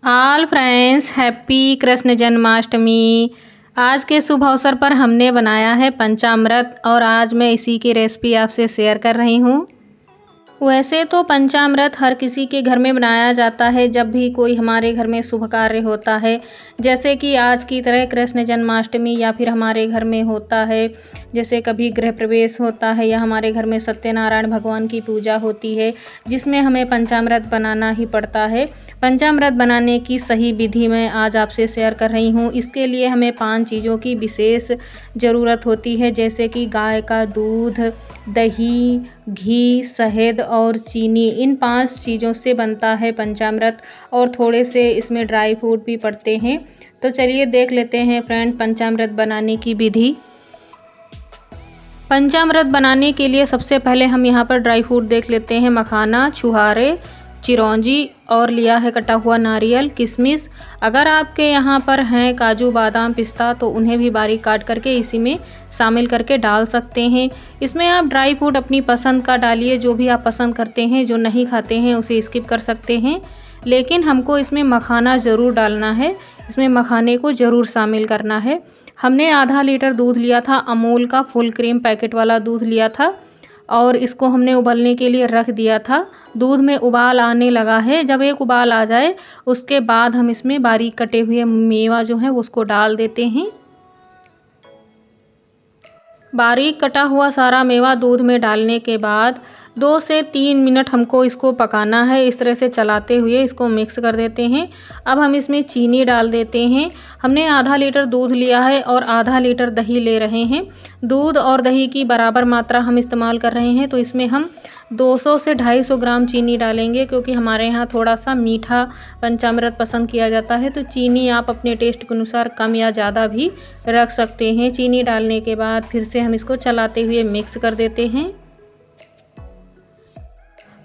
All friends happy Krishna Janmashtami. आज के शुभ अवसर पर हमने बनाया है पंचामृत और आज मैं इसी की रेसिपी आपसे शेयर कर रही हूँ। वैसे तो पंचामृत हर किसी के घर में बनाया जाता है जब भी कोई हमारे घर में शुभ कार्य होता है, जैसे कि आज की तरह कृष्ण जन्माष्टमी या फिर हमारे घर में होता है जैसे कभी गृह प्रवेश होता है या हमारे घर में सत्यनारायण भगवान की पूजा होती है जिसमें हमें पंचामृत बनाना ही पड़ता है। पंचामृत बनाने की सही विधि मैं आज आपसे शेयर कर रही हूँ। इसके लिए हमें 5 चीज़ों की विशेष ज़रूरत होती है, जैसे कि गाय का दूध, दही, घी, शहद और चीनी। इन 5 चीज़ों से बनता है पंचामृत और थोड़े से इसमें ड्राई फ्रूट भी पड़ते हैं। तो चलिए देख लेते हैं फ्रेंड पंचामृत बनाने की विधि। पंचामृत बनाने के लिए सबसे पहले हम यहाँ पर ड्राई फ्रूट देख लेते हैं। मखाना, छुहारे, चिरौंजी और लिया है कटा हुआ नारियल, किशमिश। अगर आपके यहाँ पर हैं काजू, बादाम, पिस्ता तो उन्हें भी बारीक काट करके इसी में शामिल करके डाल सकते हैं। इसमें आप ड्राई फ्रूट अपनी पसंद का डालिए, जो भी आप पसंद करते हैं। जो नहीं खाते हैं उसे स्किप कर सकते हैं, लेकिन हमको इसमें मखाना ज़रूर डालना है। इसमें मखाने को ज़रूर शामिल करना है। हमने आधा लीटर दूध लिया था, अमूल का फुल क्रीम पैकेट वाला दूध लिया था और इसको हमने उबलने के लिए रख दिया था। दूध में उबाल आने लगा है। जब एक उबाल आ जाए उसके बाद हम इसमें बारीक कटे हुए मेवा जो है उसको डाल देते हैं। बारीक कटा हुआ सारा मेवा दूध में डालने के बाद 2 से 3 मिनट हमको इसको पकाना है। इस तरह से चलाते हुए इसको मिक्स कर देते हैं। अब हम इसमें चीनी डाल देते हैं। हमने आधा लीटर दूध लिया है और आधा लीटर दही ले रहे हैं। दूध और दही की बराबर मात्रा हम इस्तेमाल कर रहे हैं, तो इसमें हम 200 से 250 ग्राम चीनी डालेंगे, क्योंकि हमारे यहाँ थोड़ा सा मीठा पंचामृत पसंद किया जाता है। तो चीनी आप अपने टेस्ट के अनुसार कम या ज़्यादा भी रख सकते हैं। चीनी डालने के बाद फिर से हम इसको चलाते हुए मिक्स कर देते हैं।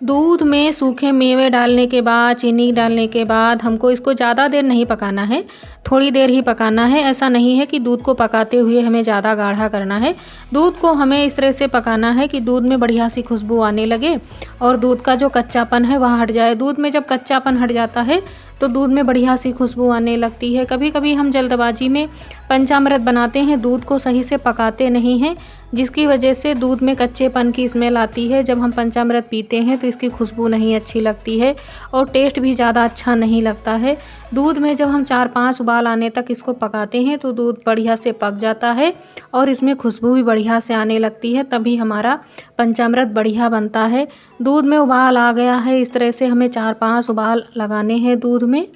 दूध में सूखे मेवे डालने के बाद, चीनी डालने के बाद हमको इसको ज़्यादा देर नहीं पकाना है, थोड़ी देर ही पकाना है। ऐसा नहीं है कि दूध को पकाते हुए हमें ज़्यादा गाढ़ा करना है। दूध को हमें इस तरह से पकाना है कि दूध में बढ़िया सी खुशबू आने लगे और दूध का जो कच्चापन है वह हट जाए। दूध में जब कच्चापन हट जाता है तो दूध में बढ़िया सी खुशबू आने लगती है। कभी कभी हम जल्दबाजी में पंचामृत बनाते हैं, दूध को सही से पकाते नहीं हैं, जिसकी वजह से दूध में कच्चेपन की स्मेल आती है। जब हम पंचामृत पीते हैं तो इसकी खुशबू नहीं अच्छी लगती है और टेस्ट भी ज़्यादा अच्छा नहीं लगता है। दूध में जब हम 4-5 उबाल आने तक इसको पकाते हैं तो दूध बढ़िया से पक जाता है और इसमें खुशबू भी बढ़िया से आने लगती है, तभी हमारा पंचामृत बढ़िया बनता है। दूध में उबाल आ गया है, इस तरह से हमें 4-5 उबाल लगाने हैं दूध में।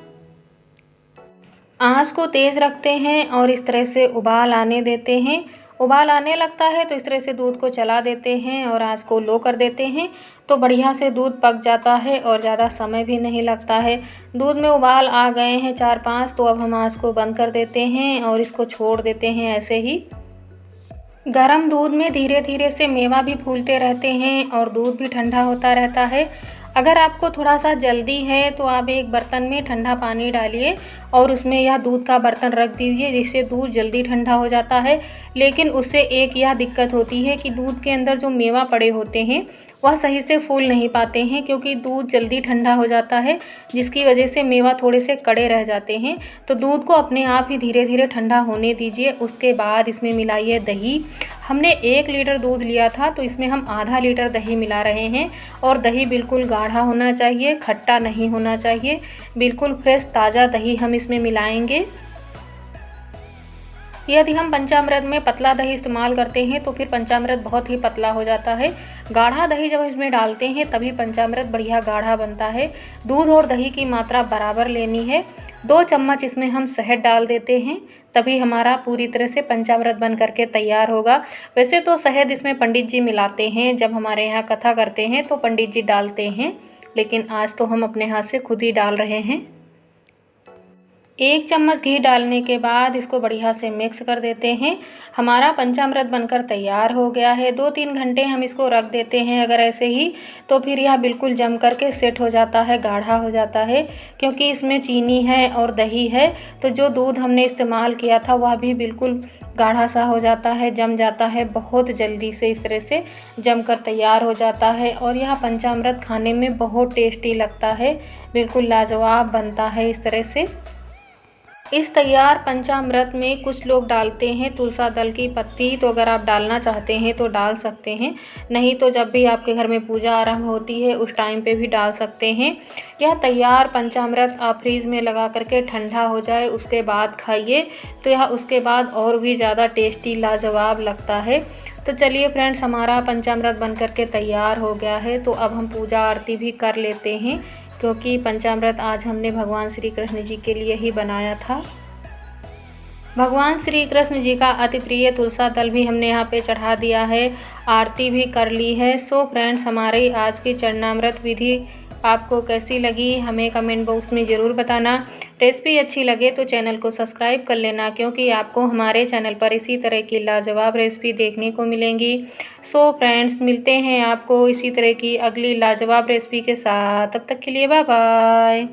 आंच को तेज़ रखते हैं और इस तरह से उबाल आने देते हैं। उबाल आने लगता है तो इस तरह से दूध को चला देते हैं और आंच को लो कर देते हैं, तो बढ़िया से दूध पक जाता है और ज़्यादा समय भी नहीं लगता है। दूध में उबाल आ गए हैं 4-5, तो अब हम आंच को बंद कर देते हैं और इसको छोड़ देते हैं ऐसे ही। गरम दूध में धीरे धीरे से मेवा भी फूलते रहते हैं और दूध भी ठंडा होता रहता है। अगर आपको थोड़ा सा जल्दी है तो आप एक बर्तन में ठंडा पानी डालिए और उसमें यह दूध का बर्तन रख दीजिए, जिससे दूध जल्दी ठंडा हो जाता है। लेकिन उससे एक यह दिक्कत होती है कि दूध के अंदर जो मेवा पड़े होते हैं वह सही से फूल नहीं पाते हैं, क्योंकि दूध जल्दी ठंडा हो जाता है, जिसकी वजह से मेवा थोड़े से कड़े रह जाते हैं। तो दूध को अपने आप ही धीरे धीरे ठंडा होने दीजिए। उसके बाद इसमें मिलाइए दही। हमने 1 लीटर दूध लिया था तो इसमें हम आधा लीटर दही मिला रहे हैं और दही बिल्कुल गाढ़ा होना चाहिए, खट्टा नहीं होना चाहिए। बिल्कुल फ्रेश ताज़ा दही हम इसमें मिलाएंगे। यदि हम पंचामृत में पतला दही इस्तेमाल करते हैं तो फिर पंचामृत बहुत ही पतला हो जाता है। गाढ़ा दही जब इसमें डालते हैं तभी पंचामृत बढ़िया गाढ़ा बनता है। दूध और दही की मात्रा बराबर लेनी है। 2 चम्मच इसमें हम शहद डाल देते हैं, तभी हमारा पूरी तरह से पंचामृत बन करके तैयार होगा। वैसे तो शहद इसमें पंडित जी मिलाते हैं, जब हमारे यहाँ कथा करते हैं तो पंडित जी डालते हैं, लेकिन आज तो हम अपने हाथ से खुद ही डाल रहे हैं। 1 चम्मच घी डालने के बाद इसको बढ़िया से मिक्स कर देते हैं। हमारा पंचामृत बनकर तैयार हो गया है। 2-3 घंटे हम इसको रख देते हैं अगर ऐसे ही, तो फिर यह बिल्कुल जम कर के सेट हो जाता है, गाढ़ा हो जाता है। क्योंकि इसमें चीनी है और दही है, तो जो दूध हमने इस्तेमाल किया था वह भी बिल्कुल गाढ़ा सा हो जाता है, जम जाता है। बहुत जल्दी से इस तरह से जम कर तैयार हो जाता है और यह पंचामृत खाने में बहुत टेस्टी लगता है, बिल्कुल लाजवाब बनता है इस तरह से। इस तैयार पंचामृत में कुछ लोग डालते हैं तुलसा दल की पत्ती, तो अगर आप डालना चाहते हैं तो डाल सकते हैं, नहीं तो जब भी आपके घर में पूजा आरंभ होती है उस टाइम पे भी डाल सकते हैं। यह तैयार पंचामृत आप फ्रीज में लगा करके ठंडा हो जाए उसके बाद खाइए, तो यह उसके बाद और भी ज़्यादा टेस्टी लाजवाब लगता है। तो चलिए फ्रेंड्स, हमारा पंचामृत बन करके तैयार हो गया है, तो अब हम पूजा आरती भी कर लेते हैं, क्योंकि पंचामृत आज हमने भगवान श्री कृष्ण जी के लिए ही बनाया था। भगवान श्री कृष्ण जी का अति प्रिय तुलसा दल भी हमने यहाँ पे चढ़ा दिया है, आरती भी कर ली है। सो फ्रेंड्स, हमारी आज की चरणामृत विधि आपको कैसी लगी हमें कमेंट बॉक्स में ज़रूर बताना। रेसिपी अच्छी लगे तो चैनल को सब्सक्राइब कर लेना, क्योंकि आपको हमारे चैनल पर इसी तरह की लाजवाब रेसिपी देखने को मिलेंगी। सो फ्रेंड्स, मिलते हैं आपको इसी तरह की अगली लाजवाब रेसिपी के साथ, तब तक के लिए बाय बाय।